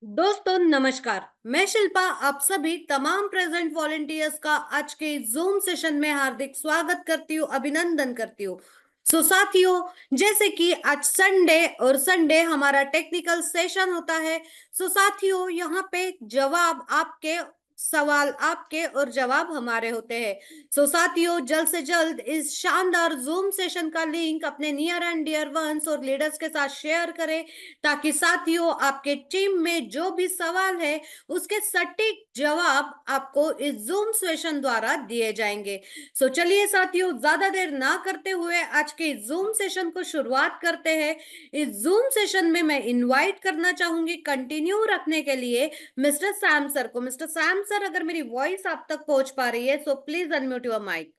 दोस्तों नमस्कार। मैं शिल्पा आप सभी तमाम प्रेजेंट वॉलेंटियर्स का आज के जूम सेशन में हार्दिक स्वागत करती हूँ, अभिनंदन करती हूँ। साथियों, जैसे कि आज संडे और संडे हमारा टेक्निकल सेशन होता है। साथियों, यहाँ पे जवाब आपके, सवाल आपके और जवाब हमारे होते हैं। साथियों, जल्द से जल्द इस शानदार जूम सेशन का लिंक अपने नियर एंड डियर वंस और लीडर्स के साथ शेयर करें, ताकि साथियों आपके टीम में जो भी सवाल है उसके सटीक जवाब आपको इस जूम सेशन द्वारा दिए जाएंगे। चलिए साथियों, ज्यादा देर ना करते हुए आज के जूम सेशन को शुरुआत करते हैं। इस जूम सेशन में मैं इनवाइट करना चाहूंगी कंटिन्यू रखने के लिए मिस्टर सैम सर को। मिस्टर सैम सर, अगर मेरी वॉइस आप तक पहुंच पा रही है so please unmute your mic.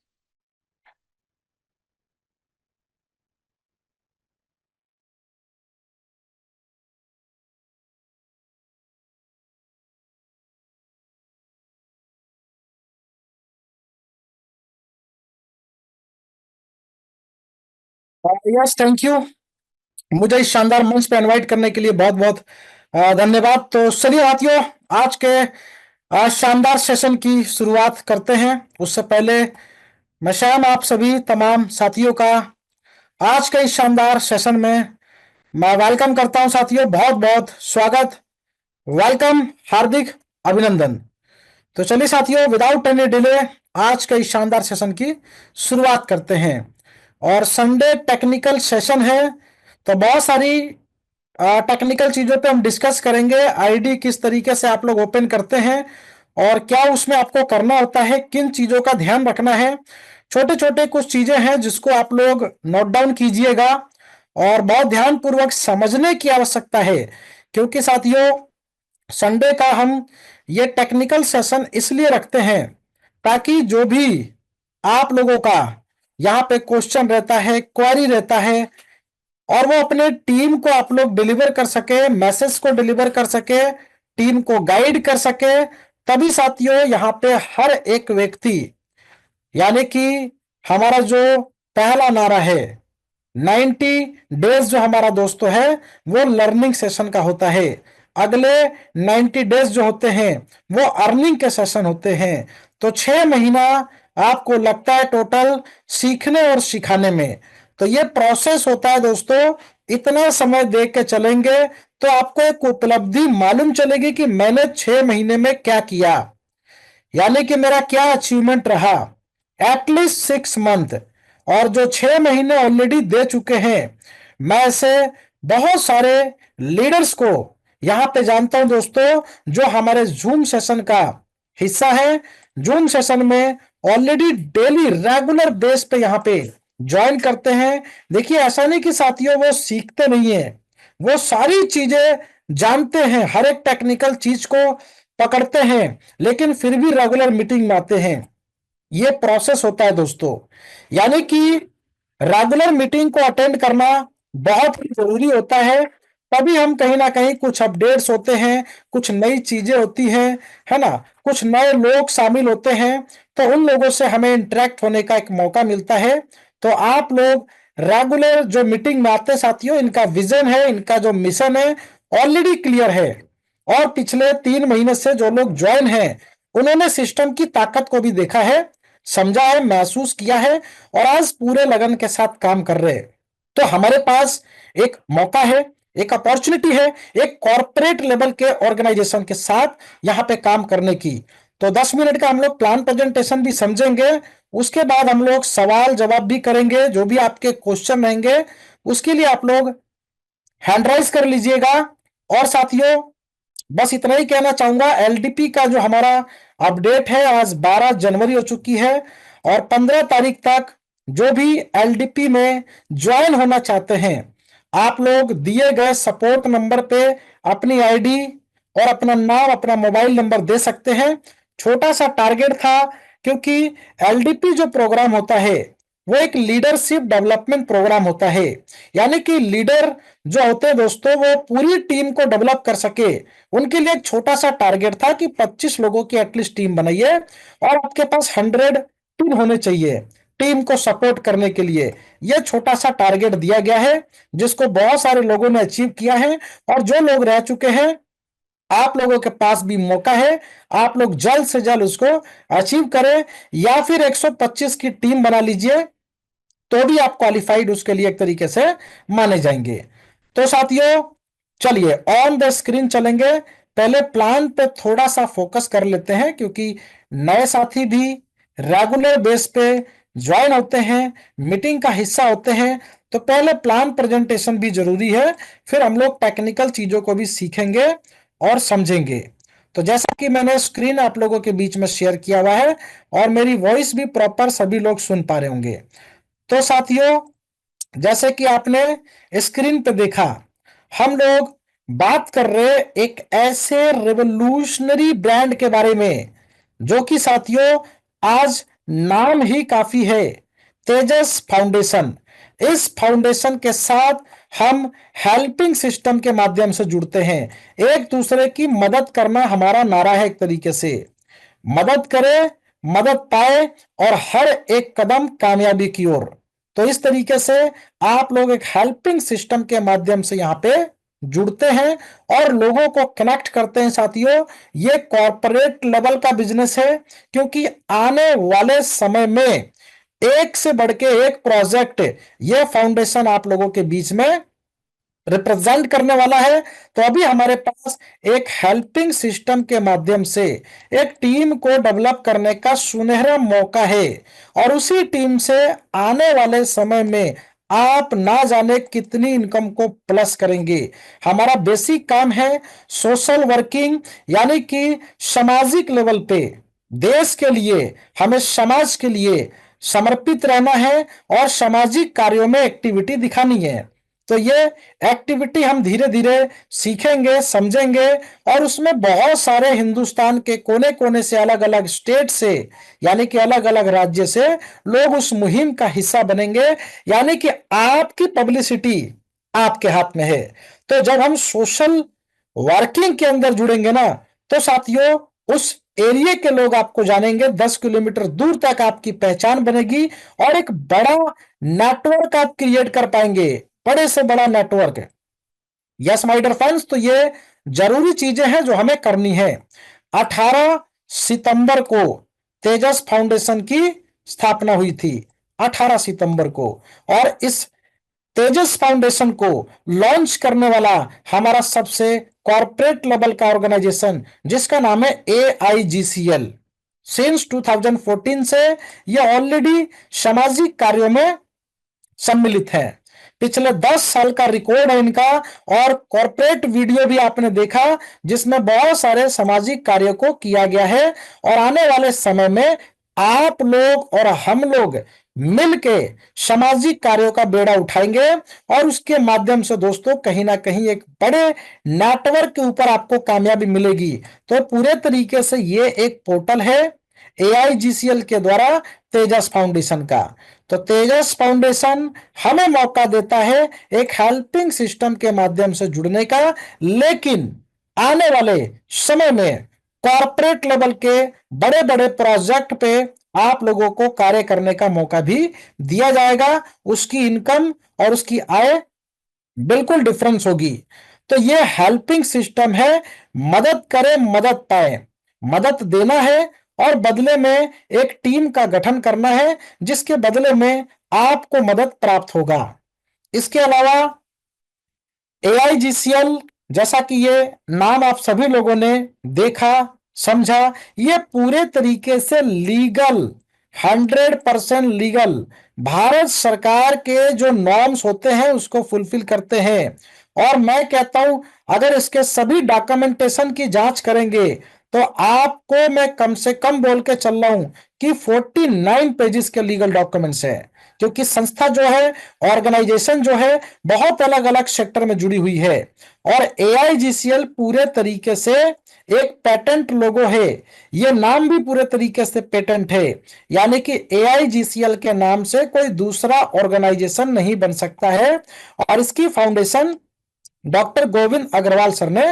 Yes, thank you. मुझे इस शानदार मंच पे इनवाइट करने के लिए बहुत बहुत धन्यवाद। तो चलिए साथियों, आज के शानदार सेशन की शुरुआत करते हैं। उससे पहले मैं श्याम आप सभी तमाम साथियों का आज के इस शानदार सेशन में मैं वेलकम करता हूं। साथियों, बहुत बहुत स्वागत, वेलकम, हार्दिक अभिनंदन। तो चलिए साथियों, विदाउट एनी डिले आज के इस शानदार सेशन की शुरुआत करते हैं। और संडे टेक्निकल सेशन है, तो बहुत सारी टेक्निकल चीजों पे हम डिस्कस करेंगे। आईडी किस तरीके से आप लोग ओपन करते हैं और क्या उसमें आपको करना होता है, किन चीजों का ध्यान रखना है। छोटे छोटे कुछ चीजें हैं जिसको आप लोग नोट डाउन कीजिएगा और बहुत ध्यान पूर्वक समझने की आवश्यकता है, क्योंकि साथियों संडे का हम ये टेक्निकल सेशन इसलिए रखते हैं ताकि जो भी आप लोगों का यहाँ पे क्वेश्चन रहता है, क्वेरी रहता है, और वो अपने टीम को आप लोग डिलीवर कर सके, मैसेज को डिलीवर कर सके, टीम को गाइड कर सके। तभी साथियों यहाँ पे हर एक व्यक्ति, यानी कि हमारा जो पहला नारा है 90 डेज, जो हमारा दोस्तों है वो लर्निंग सेशन का होता है। अगले 90 डेज जो होते हैं वो अर्निंग के सेशन होते हैं। तो 6 महीना आपको लगता है टोटल सीखने और सिखाने में। तो ये प्रोसेस होता है दोस्तों। इतना समय दे के चलेंगे तो आपको एक उपलब्धि मालूम चलेगी कि मैंने 6 महीने में क्या किया, यानी कि मेरा क्या अचीवमेंट रहा एटलीस्ट 6 मंथ। और जो 6 महीने ऑलरेडी दे चुके हैं, मैं ऐसे बहुत सारे लीडर्स को यहां पे जानता हूं दोस्तों, जो हमारे जूम सेशन का हिस्सा है। जूम सेशन में ऑलरेडी डेली रेगुलर बेस पे यहाँ पे ज्वाइन करते हैं। देखिए, ऐसा नहीं कि साथियों वो सीखते नहीं है, वो सारी चीजें जानते हैं, हर एक टेक्निकल चीज को पकड़ते हैं, लेकिन फिर भी रेगुलर मीटिंग में आते हैं। ये प्रोसेस होता है दोस्तों, यानी कि रेगुलर मीटिंग को अटेंड करना बहुत ही जरूरी होता है। तभी हम कहीं ना कहीं कुछ अपडेट्स होते हैं, कुछ नई चीजें होती हैं, है ना, कुछ नए लोग शामिल होते हैं, तो उन लोगों से हमें इंटरेक्ट होने का एक मौका मिलता है। तो आप लोग रेगुलर जो मीटिंग में आते हैं साथियों, इनका विजन है, इनका जो मिशन है ऑलरेडी क्लियर है। और पिछले 3 महीने से जो लोग ज्वाइन हैं उन्होंने सिस्टम की ताकत को भी देखा है, समझा है, महसूस किया है, और आज पूरे लगन के साथ काम कर रहे हैं। तो हमारे पास एक मौका है, एक अपॉर्चुनिटी है, एक कॉर्पोरेट लेवल के ऑर्गेनाइजेशन के साथ यहाँ पे काम करने की। तो 10 मिनट का हम लोग प्लान प्रेजेंटेशन भी समझेंगे, उसके बाद हम लोग सवाल जवाब भी करेंगे। जो भी आपके क्वेश्चन रहेंगे उसके लिए आप लोग हैंड राइज कर लीजिएगा। और साथियों, बस इतना ही कहना चाहूंगा, एलडीपी का जो हमारा अपडेट है, आज 12 जनवरी हो चुकी है, और 15 तारीख तक जो भी एलडीपी में ज्वाइन होना चाहते हैं, आप लोग दिए गए सपोर्ट नंबर पे अपनी आईडी और अपना नाम, अपना मोबाइल नंबर दे सकते हैं। छोटा सा टारगेट था, क्योंकि एलडीपी जो प्रोग्राम होता है वो एक लीडरशिप डेवलपमेंट प्रोग्राम होता है, यानी कि लीडर जो होते हैं दोस्तों वो पूरी टीम को डेवलप कर सके। उनके लिए एक छोटा सा टारगेट था कि 25 लोगों की एटलीस्ट टीम बनाइए और आपके पास 100 टीम होने चाहिए टीम को सपोर्ट करने के लिए। यह छोटा सा टारगेट दिया गया है, जिसको बहुत सारे लोगों ने अचीव किया है। और जो लोग रह चुके हैं आप लोगों के पास भी मौका है, आप लोग जल्द से जल्द उसको अचीव करें, या फिर 125 की टीम बना लीजिए तो भी आप क्वालिफाइड उसके लिए एक तरीके से माने जाएंगे। तो साथियों चलिए ऑन द स्क्रीन चलेंगे, पहले प्लान पे थोड़ा सा फोकस कर लेते हैं, क्योंकि नए साथी भी रेगुलर बेस पे ज्वाइन होते हैं, मीटिंग का हिस्सा होते हैं, तो पहले प्लान प्रेजेंटेशन भी जरूरी है, फिर हम लोग टेक्निकल चीजों को भी सीखेंगे और समझेंगे। तो जैसा कि मैंने स्क्रीन आप लोगों के बीच में शेयर किया हुआ है और मेरी वॉइस भी प्रॉपर सभी लोग सुन पा रहे होंगे। तो साथियों जैसे कि आपने स्क्रीन पे देखा, हम लोग बात कर रहे एक ऐसे रेवोल्यूशनरी ब्रांड के बारे में जो कि साथियों आज नाम ही काफी है, तेजस फाउंडेशन। इस फाउंडेशन के साथ हम हेल्पिंग सिस्टम के माध्यम से जुड़ते हैं, एक दूसरे की मदद करना हमारा नारा है, एक तरीके से मदद करे, मदद पाए और हर एक कदम कामयाबी की ओर। तो इस तरीके से आप लोग एक हेल्पिंग सिस्टम के माध्यम से यहाँ पे जुड़ते हैं और लोगों को कनेक्ट करते हैं। साथियों ये कॉरपोरेट लेवल का बिजनेस है, क्योंकि आने वाले समय में एक से बढ़ के एक प्रोजेक्ट ये फाउंडेशन आप लोगों के बीच में रिप्रेजेंट करने वाला है। तो अभी हमारे पास एक हेल्पिंग सिस्टम के माध्यम से एक टीम को डेवलप करने का सुनहरा मौका है, और उसी टीम से आने वाले समय में आप ना जाने कितनी इनकम को प्लस करेंगे। हमारा बेसिक काम है सोशल वर्किंग, यानी कि सामाजिक लेवल पे देश के लिए, हमें समाज के लिए समर्पित रहना है और सामाजिक कार्यों में एक्टिविटी दिखानी है। तो ये एक्टिविटी हम धीरे धीरे सीखेंगे, समझेंगे, और उसमें बहुत सारे हिंदुस्तान के कोने कोने से, अलग अलग स्टेट से, यानी कि अलग अलग राज्य से लोग उस मुहिम का हिस्सा बनेंगे। यानी कि आपकी पब्लिसिटी आपके हाथ में है। तो जब हम सोशल वर्किंग के अंदर जुड़ेंगे ना, तो साथियों उस एरिया के लोग आपको जानेंगे, 10 किलोमीटर दूर तक आपकी पहचान बनेगी और एक बड़ा नेटवर्क आप क्रिएट कर पाएंगे, बड़े से बड़ा network. Yes my dear friends, तो ये जरूरी चीजें हैं जो हमें करनी है। 18 सितंबर को तेजस फाउंडेशन की स्थापना हुई थी, 18 सितंबर को, और इस तेजस फाउंडेशन को लॉन्च करने वाला हमारा सबसे कॉर्पोरेट लेवल का ऑर्गेनाइजेशन, जिसका नाम है AIGCL। सिंस 2014 से ये ऑलरेडी सामाजिक कार्यों में सम्मिलित है। पिछले 10 साल का रिकॉर्ड है इनका, और कॉर्पोरेट वीडियो भी आपने देखा जिसमें बहुत सारे सामाजिक कार्यों को किया गया है। और आने वाले समय में आप लोग और हम लोग मिलके सामाजिक कार्यों का बेड़ा उठाएंगे, और उसके माध्यम से दोस्तों कहीं ना कहीं एक बड़े नेटवर्क के ऊपर आपको कामयाबी मिलेगी। तो पूरे तरीके से ये एक पोर्टल है AIGCL के द्वारा तेजस फाउंडेशन का। तो तेजस फाउंडेशन हमें मौका देता है एक हेल्पिंग सिस्टम के माध्यम से जुड़ने का, लेकिन आने वाले समय में कॉर्पोरेट लेवल के बड़े बड़े प्रोजेक्ट पे आप लोगों को कार्य करने का मौका भी दिया जाएगा। उसकी इनकम और उसकी आय बिल्कुल डिफरेंस होगी। तो ये हेल्पिंग सिस्टम है, मदद करे मदद पाए, मदद देना है और बदले में एक टीम का गठन करना है, जिसके बदले में आपको मदद प्राप्त होगा। इसके अलावा AIGCL, जैसा कि ये नाम आप सभी लोगों ने देखा समझा, ये पूरे तरीके से लीगल, 100% लीगल, भारत सरकार के जो नॉर्म्स होते हैं उसको फुलफिल करते हैं। और मैं कहता हूं अगर इसके सभी डॉक्यूमेंटेशन की जांच करेंगे तो आपको मैं कम से कम बोल के चल रहा हूं कि 49 पेजेस के लीगल डॉक्यूमेंट्स है, क्योंकि संस्था जो है, ऑर्गेनाइजेशन जो है, बहुत अलग अलग सेक्टर में जुड़ी हुई है। और AIGCL पूरे तरीके से एक पेटेंट लोगो है, ये नाम भी पूरे तरीके से पेटेंट है, यानी कि AIGCL के नाम से कोई दूसरा ऑर्गेनाइजेशन नहीं बन सकता है। और इसकी foundation doctor Govind Agrawal sir ने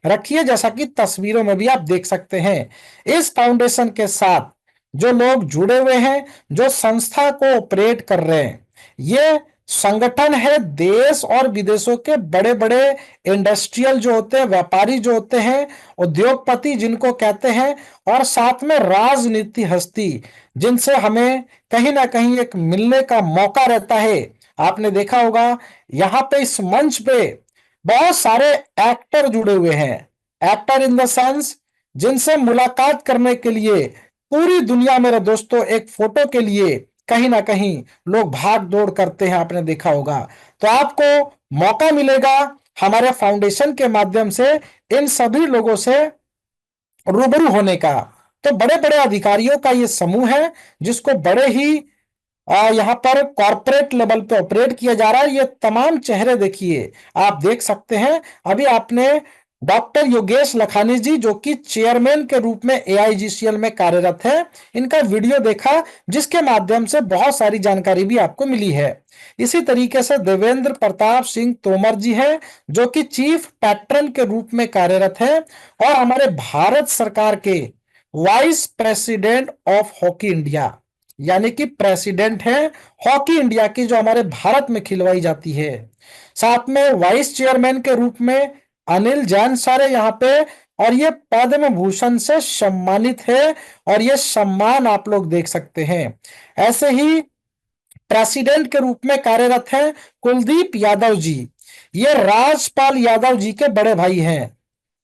रखी है, जैसा कि तस्वीरों में भी आप देख सकते हैं। इस फाउंडेशन के साथ जो लोग जुड़े हुए हैं, जो संस्था को ऑपरेट कर रहे हैं, ये संगठन है देश और विदेशों के बड़े बड़े इंडस्ट्रियल जो होते हैं, व्यापारी जो होते हैं, उद्योगपति जिनको कहते हैं, और साथ में राजनीति हस्ती जिनसे हमें कहीं ना कहीं एक मिलने का मौका रहता है। आपने देखा होगा यहाँ पे इस मंच पे बहुत सारे एक्टर जुड़े हुए हैं। एक्टर इन द सेंस जिनसे मुलाकात करने के लिए पूरी दुनिया, मेरे दोस्तों, एक फोटो के लिए कहीं ना कहीं लोग भाग दौड़ करते हैं, आपने देखा होगा। तो आपको मौका मिलेगा हमारे फाउंडेशन के माध्यम से इन सभी लोगों से रूबरू होने का। तो बड़े बड़े अधिकारियों का ये समूह है जिसको बड़े ही यहाँ पर कॉर्पोरेट लेवल पे ऑपरेट किया जा रहा है। ये तमाम चेहरे देखिए, आप देख सकते हैं। अभी आपने डॉक्टर योगेश लखानी जी जो कि चेयरमैन के रूप में एआईजीसीएल में कार्यरत है, इनका वीडियो देखा जिसके माध्यम से बहुत सारी जानकारी भी आपको मिली है। इसी तरीके से देवेंद्र प्रताप सिंह तोमर जी हैं जो कि चीफ पैट्रन के रूप में कार्यरत है और हमारे भारत सरकार के vice president of hockey India, यानी कि प्रेसिडेंट है हॉकी इंडिया की जो हमारे भारत में खिलवाई जाती है। साथ में वाइस चेयरमैन के रूप में अनिल जैन सर है यहाँ पे, और ये पद्म भूषण से सम्मानित है और ये सम्मान आप लोग देख सकते हैं। ऐसे ही प्रेसिडेंट के रूप में कार्यरत हैं कुलदीप यादव जी। ये राजपाल यादव जी के बड़े भाई हैं।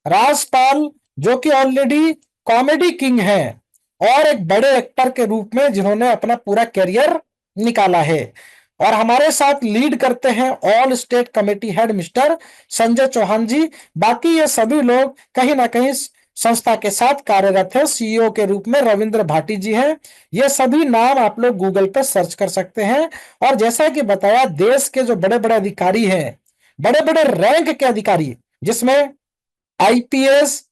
राजपाल जो कि ऑलरेडी कॉमेडी किंग हैं और एक बड़े एक्टर के रूप में जिन्होंने अपना पूरा करियर निकाला है। और हमारे साथ लीड करते हैं all state committee head mister Sanjay Chauhan ji. बाकी ये सभी लोग कहीं ना कहीं संस्था के साथ कार्यरत है। सीईओ के रूप में रविंद्र भाटी जी हैं। ये सभी नाम आप लोग गूगल पे सर्च कर सकते हैं। और जैसा कि बताया, देश के जो बड़े बड़े अधिकारी हैं, बड़े बड़े रैंक के अधिकारी, जिसमें आईपीएस,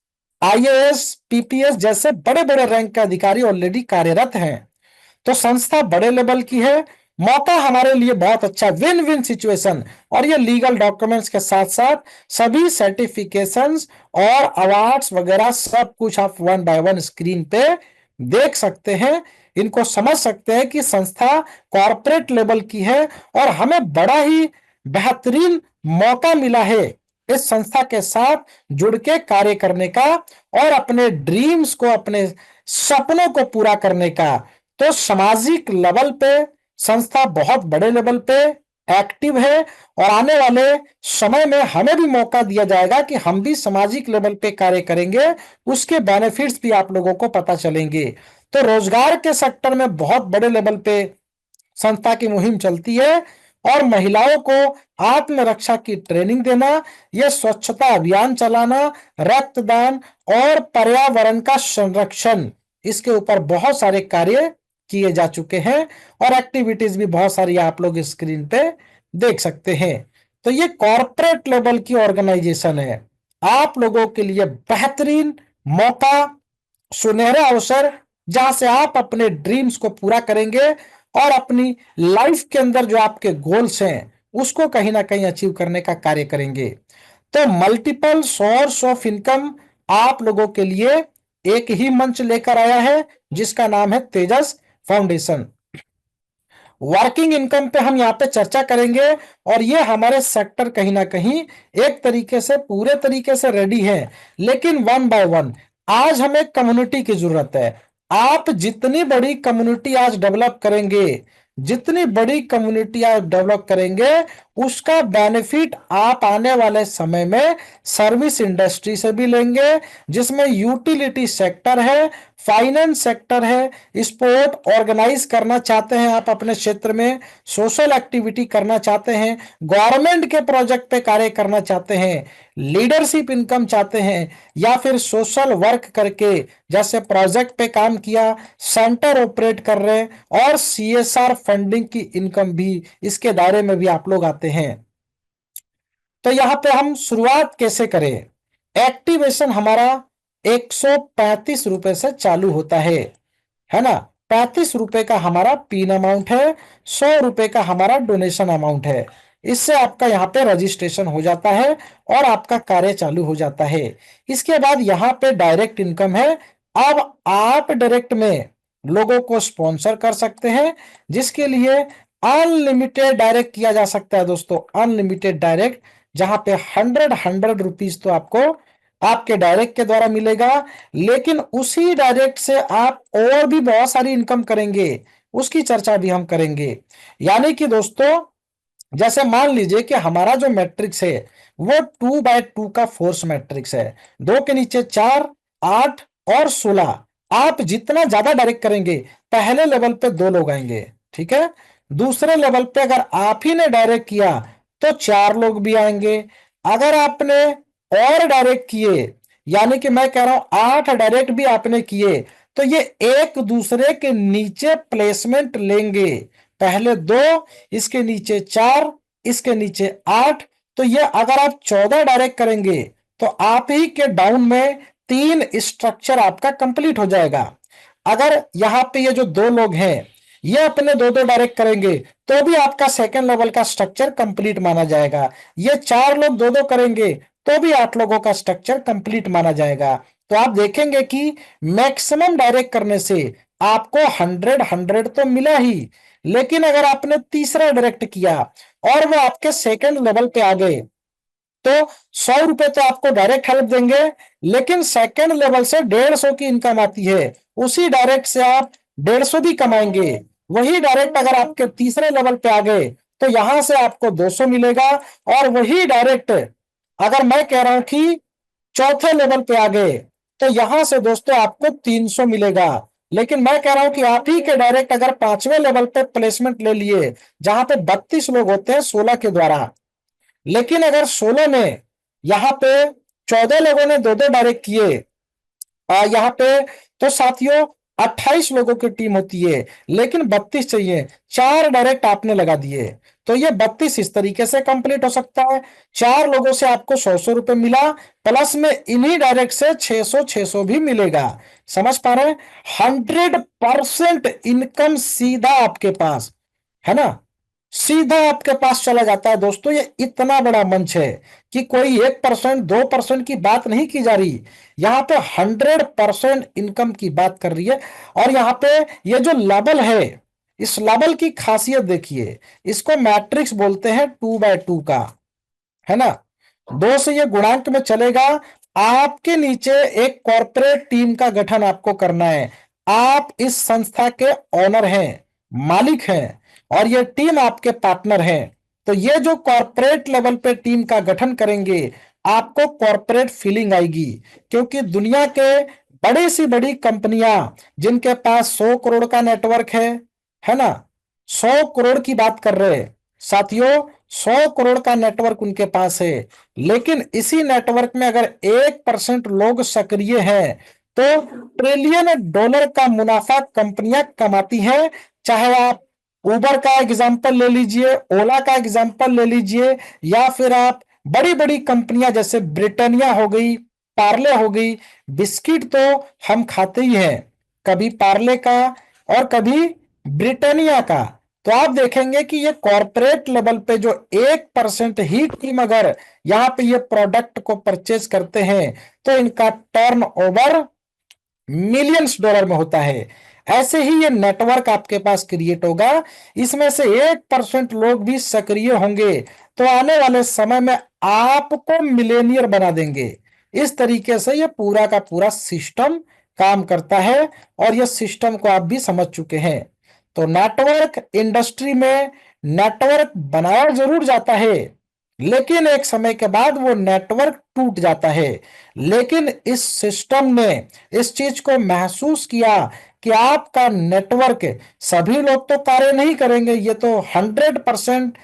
आईएएस, पीपीएस जैसे बड़े बड़े रैंक के अधिकारी ऑलरेडी कार्यरत हैं। तो संस्था बड़े लेवल की है। मौका हमारे लिए बहुत अच्छा, विन विन सिचुएशन। और ये लीगल डॉक्यूमेंट्स के साथ साथ सभी सर्टिफिकेशंस और अवार्ड्स वगैरह सब कुछ आप वन बाय वन स्क्रीन पे देख सकते हैं। इनको समझ सकते हैं कि संस्था कॉर्पोरेट लेवल की है और हमें बड़ा ही बेहतरीन मौका मिला है इस संस्था के साथ जुड़ के कार्य करने का और अपने ड्रीम्स को, अपने सपनों को पूरा करने का। तो सामाजिक लेवल पे संस्था बहुत बड़े लेवल पे एक्टिव है और आने वाले समय में हमें भी मौका दिया जाएगा कि हम भी सामाजिक लेवल पे कार्य करेंगे, उसके बेनिफिट्स भी आप लोगों को पता चलेंगे। तो रोजगार के सेक्टर में बहुत बड़े लेवल पे संस्था की मुहिम चलती है और महिलाओं को आत्मरक्षा की ट्रेनिंग देना, यह स्वच्छता अभियान चलाना, रक्तदान और पर्यावरण का संरक्षण, इसके ऊपर बहुत सारे कार्य किए जा चुके हैं और एक्टिविटीज भी बहुत सारी आप लोग स्क्रीन पे देख सकते हैं। तो ये कॉर्पोरेट लेवल की ऑर्गेनाइजेशन है। आप लोगों के लिए बेहतरीन मौका, सुनहरा अवसर, जहां से आप अपने ड्रीम्स को पूरा करेंगे और अपनी लाइफ के अंदर जो आपके गोल्स हैं उसको कहीं ना कहीं अचीव करने का कार्य करेंगे। तो मल्टीपल सोर्स ऑफ इनकम आप लोगों के लिए एक ही मंच लेकर आया है जिसका नाम है तेजस फाउंडेशन। वर्किंग इनकम पे हम यहाँ पे चर्चा करेंगे और ये हमारे सेक्टर कहीं ना कहीं एक तरीके से पूरे तरीके से रेडी है, लेकिन वन बाय वन आज हमें कम्युनिटी की जरूरत है। आप जितनी बड़ी कम्युनिटी आज डेवलप करेंगे, जितनी बड़ी कम्युनिटी आप डेवलप करेंगे, उसका बेनिफिट आप आने वाले समय में सर्विस इंडस्ट्री से भी लेंगे, जिसमें यूटिलिटी सेक्टर है, फाइनेंस सेक्टर है, स्पोर्ट ऑर्गेनाइज करना चाहते हैं आप अपने क्षेत्र में, सोशल एक्टिविटी करना चाहते हैं, गवर्नमेंट के प्रोजेक्ट पे कार्य करना चाहते हैं, लीडरशिप इनकम चाहते हैं, या फिर सोशल वर्क करके जैसे प्रोजेक्ट पे काम किया, सेंटर ऑपरेट कर रहे हैं और सीएसआर फंडिंग की इनकम भी इसके दायरे में भी आप लोग आते हैं। तो यहां पे हम शुरुआत कैसे करें? एक्टिवेशन हमारा 135 रुपए से चालू होता है ना। 35 रुपए का हमारा पिन अमाउंट है, 100 रुपए का हमारा डोनेशन अमाउंट है। इससे आपका यहाँ पे रजिस्ट्रेशन हो जाता है और आपका कार्य चालू हो जाता है। इसके बाद यहाँ पे डायरेक्ट इनकम है। अब आप डायरेक्ट में लोगों को स्पॉन्सर कर सकते हैं, जिसके लिए अनलिमिटेड डायरेक्ट किया जा सकता है दोस्तों, अनलिमिटेड डायरेक्ट, जहां पे 100 रुपीज तो आपको आपके डायरेक्ट के द्वारा मिलेगा, लेकिन उसी डायरेक्ट से आप और भी बहुत सारी इनकम करेंगे, उसकी चर्चा भी हम करेंगे। यानी कि दोस्तों, जैसे मान लीजिए कि हमारा जो मैट्रिक्स है वो 2x2 का फोर्स मैट्रिक्स है, 2 के नीचे 4, 8 और 16। आप जितना ज्यादा डायरेक्ट करेंगे, पहले लेवल पे 2 लोग आएंगे, ठीक है। दूसरे लेवल पे अगर आप ही ने डायरेक्ट किया तो 4 लोग भी आएंगे। अगर आपने और डायरेक्ट किए, यानी कि मैं कह रहा हूं 8 डायरेक्ट भी आपने किए, तो ये एक दूसरे के नीचे प्लेसमेंट लेंगे। पहले 2, इसके नीचे 4, इसके नीचे 8। तो ये अगर आप 14 डायरेक्ट करेंगे तो आप ही के डाउन में 3 स्ट्रक्चर आपका कंप्लीट हो जाएगा। अगर यहाँ पे ये जो 2 लोग हैं, ये अपने 2-2 डायरेक्ट करेंगे तो भी आपका सेकेंड लेवल का स्ट्रक्चर कंप्लीट माना जाएगा। ये 4 लोग 2-2 करेंगे तो भी 8 लोगों का स्ट्रक्चर कंप्लीट माना जाएगा। तो आप देखेंगे कि मैक्सिमम डायरेक्ट करने से आपको 100 तो मिला ही, लेकिन अगर आपने तीसरा डायरेक्ट किया और वो आपके सेकंड लेवल पे आ गए, तो 100 रुपए तो आपको डायरेक्ट हेल्प देंगे, लेकिन सेकंड लेवल से 150 की इनकम आती है, उसी डायरेक्ट से आप 150 भी कमाएंगे। वही डायरेक्ट अगर आपके तीसरे लेवल पे आ गए तो यहां से आपको 200 मिलेगा, और वही डायरेक्ट अगर मैं कह रहा हूं कि चौथे लेवल पे आ गए तो यहां से दोस्तों आपको 300 मिलेगा। लेकिन मैं कह रहा हूं कि आप ही के डायरेक्ट अगर 5वें लेवल पे प्लेसमेंट ले लिए, जहां पे 32 लोग होते हैं 16 के द्वारा, लेकिन अगर 16 में यहाँ पे 14 लोगों ने 2-2 डायरेक्ट किए, यहाँ पे तो साथियों 28 लोगों की टीम होती है, लेकिन 32 चाहिए, 4 डायरेक्ट आपने लगा दिए, तो ये 32 इस तरीके से कंप्लीट हो सकता है। 4 लोगों से आपको 100 रुपए मिला, प्लस में इन्हीं डायरेक्ट से 600 भी मिलेगा। समझ पा रहे हैं? 100% इनकम सीधा आपके पास है ना, सीधा आपके पास चला जाता है दोस्तों। ये इतना बड़ा मंच है कि कोई 1%, 2% की बात नहीं की जा रही, यहाँ पे 100% इनकम की बात कर रही है। और यहाँ पे ये जो लेवल है, इस लेवल की खासियत देखिए, इसको मैट्रिक्स बोलते हैं 2x2 का, है ना। 2 से ये गुणांक में चलेगा। आपके नीचे एक कॉर्पोरेट टीम का गठन आपको करना है। आप इस संस्था के ओनर हैं, मालिक हैं, और ये टीम आपके पार्टनर हैं। तो ये जो कॉर्पोरेट लेवल पे टीम का गठन करेंगे, आपको कॉर्पोरेट फीलिंग आएगी, क्योंकि दुनिया के बड़ी सी बड़ी कंपनियां जिनके पास 100 करोड़ का नेटवर्क है ना, 100 करोड़ की बात कर रहे हैं साथियों, 100 करोड़ का नेटवर्क उनके पास है, लेकिन इसी नेटवर्क में अगर 1% लोग सक्रिय हैं तो ट्रिलियन डॉलर का मुनाफा कंपनियां कमाती हैं। चाहे आप उबर का एग्जांपल ले लीजिए, ओला का एग्जांपल ले लीजिए, या फिर आप बड़ी बड़ी कंपनियां जैसे ब्रिटानिया हो गई, पार्ले हो गई। बिस्किट तो हम खाते ही हैं, कभी पार्ले का और कभी ब्रिटानिया का। तो आप देखेंगे कि ये कॉर्पोरेट लेवल पे जो 1% ही टीम अगर यहाँ पे ये प्रोडक्ट को परचेज करते हैं, तो इनका टर्न ओवर मिलियंस डॉलर में होता है। ऐसे ही ये नेटवर्क आपके पास क्रिएट होगा, इसमें से 1% लोग भी सक्रिय होंगे तो आने वाले समय में आपको मिलेनियर बना देंगे। इस तरीके से ये पूरा का पूरा सिस्टम काम करता है, और ये सिस्टम को आप भी समझ चुके हैं। तो नेटवर्क इंडस्ट्री में नेटवर्क बनाया जरूर जाता है, लेकिन एक समय के बाद वो नेटवर्क टूट जाता है। लेकिन इस सिस्टम ने इस चीज को महसूस किया कि आपका नेटवर्क, सभी लोग तो कार्य नहीं करेंगे, ये तो 100%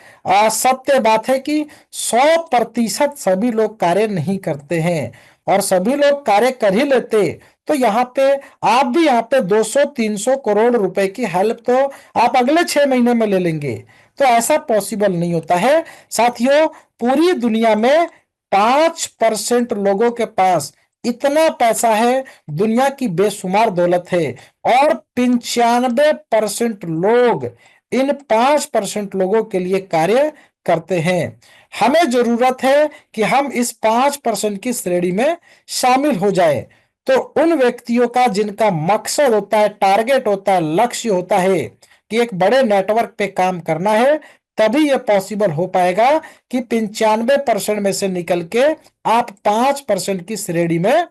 सत्य बात है कि 100% सभी लोग कार्य नहीं करते हैं, और सभी लोग कार्य कर ही लेते तो यहाँ पे आप भी यहाँ पे 200-300 करोड़ रुपए की हेल्प तो आप अगले 6 महीने में ले लेंगे। तो ऐसा पॉसिबल नहीं होता है साथियों। पूरी दुनिया में 5% लोगों के पास इतना पैसा है, दुनिया की बेशुमार दौलत है, और 95% लोग इन 5% लोगों के लिए कार्य करते हैं। हमें जरूरत है कि हम इस 5% की श्रेणी में शामिल हो जाए। तो उन व्यक्तियों का जिनका मकसद होता है, टारगेट होता है, लक्ष्य होता है कि एक बड़े नेटवर्क पे काम करना है, तभी यह पॉसिबल हो पाएगा कि 95% में से निकल के आप 5% की श्रेणी में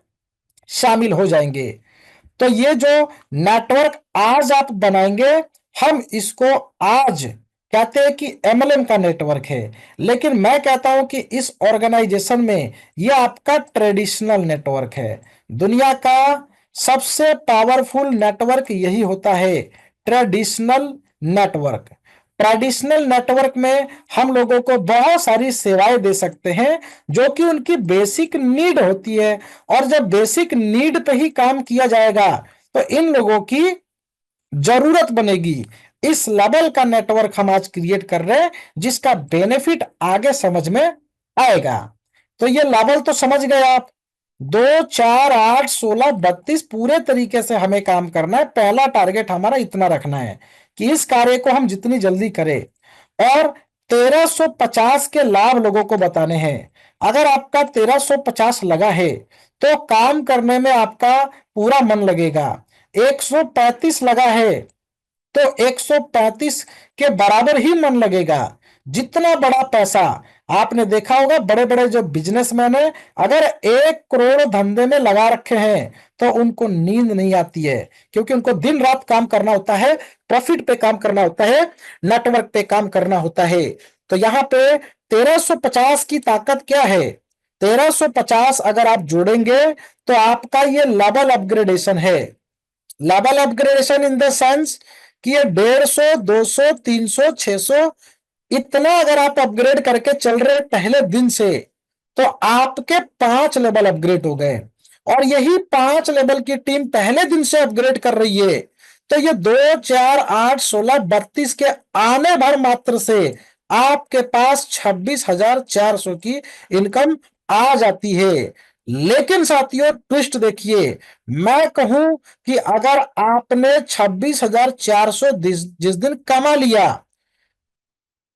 शामिल हो जाएंगे। तो ये जो नेटवर्क आज आप बनाएंगे, हम इसको आज कहते हैं कि एमएलएम का नेटवर्क है, लेकिन मैं कहता हूं कि इस ऑर्गेनाइजेशन में यह आपका ट्रेडिशनल नेटवर्क है। दुनिया का सबसे पावरफुल नेटवर्क यही होता है, ट्रेडिशनल नेटवर्क। ट्रेडिशनल नेटवर्क में हम लोगों को बहुत सारी सेवाएं दे सकते हैं जो कि उनकी बेसिक नीड होती है, और जब बेसिक नीड पे ही काम किया जाएगा तो इन लोगों की जरूरत बनेगी। इस लेवल का नेटवर्क हम आज क्रिएट कर रहे हैं, जिसका बेनिफिट आगे समझ में आएगा। तो ये लेवल तो समझ गए आप, 2 4 8 16 32 पूरे तरीके से हमें काम करना है। पहला टारगेट हमारा इतना रखना है कि इस कार्य को हम जितनी जल्दी करें, और 1350 के लाभ लोगों को बताने हैं। अगर आपका 1350 लगा है तो काम करने में आपका पूरा मन लगेगा। 135 लगा है तो 135 के बराबर ही मन लगेगा। जितना बड़ा पैसा आपने देखा होगा, बड़े बड़े जो बिजनेसमैन है, अगर 1 करोड़ धंधे में लगा रखे हैं तो उनको नींद नहीं आती है, क्योंकि उनको दिन रात काम करना होता है, प्रॉफिट पे काम करना होता है, नेटवर्क पे काम करना होता है। तो यहाँ पे 1350 की ताकत क्या है? 1350 अगर आप जोड़ेंगे तो आपका ये लेवल अपग्रेडेशन है। Level upgradation in the sense कि ये 150, 200, 300, 600 इतना अगर आप अपग्रेड करके चल रहे पहले दिन से, तो आपके 5 लेवल अपग्रेड हो गए। और यही 5 लेवल की टीम पहले दिन से अपग्रेड कर रही है, तो ये 2 4 8 16 32 के आने भर मात्र से आपके पास 26,400 की इनकम आ जाती है। लेकिन साथियों, ट्विस्ट देखिए, मैं कहूं कि अगर आपने 26,400 जिस दिन कमा लिया,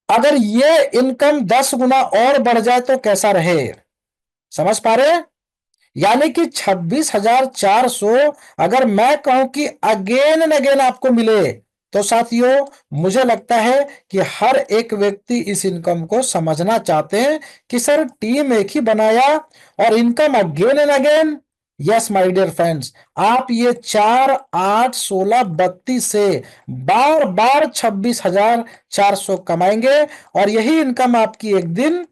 अगर ये इनकम 10 गुना और बढ़ जाए तो कैसा रहे? समझ पा रहे? यानी कि 26,400 अगर मैं कहूं कि अगेन एंड अगेन आपको मिले, तो साथियों मुझे लगता है कि हर एक व्यक्ति इस इनकम को समझना चाहते हैं कि सर टीम एक ही बनाया और income again and again. Yes my dear friends, आप ये 4 8 16 32 से बार बार 26,400 कमाएंगे, और यही इनकम आपकी एक दिन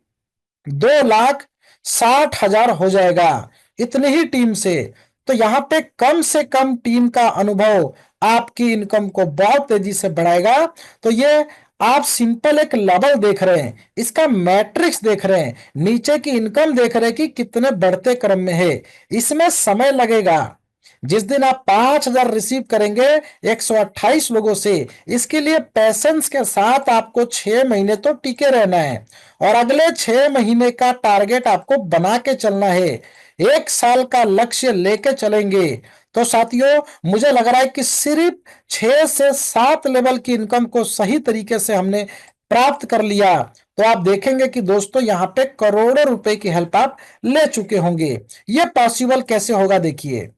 2,60,000 हो जाएगा, इतनी ही टीम से। तो यहां पे कम से कम टीम का अनुभव आपकी इनकम को बहुत तेजी से बढ़ाएगा। तो ये आप सिंपल एक लेवल देख रहे हैं, इसका मैट्रिक्स देख रहे हैं, नीचे की इनकम देख रहे हैं कि कितने बढ़ते क्रम में है। इसमें समय लगेगा। जिस दिन आप 5,000 रिसीव करेंगे 128 लोगों से, इसके लिए पेशेंस के साथ आपको 6 महीने तो टिके रहना है, और अगले 6 महीने का टारगेट आपको बना के चलना है। 1 साल का लक्ष्य लेके चलेंगे तो साथियों मुझे लग रहा है कि सिर्फ 6 से 7 लेवल की इनकम को सही तरीके से हमने प्राप्त कर लिया, तो आप देखेंगे कि दोस्तों यहाँ पे करोड़ों रुपए की हेल्प आप ले चुके होंगे। ये पॉसिबल कैसे होगा, देखिए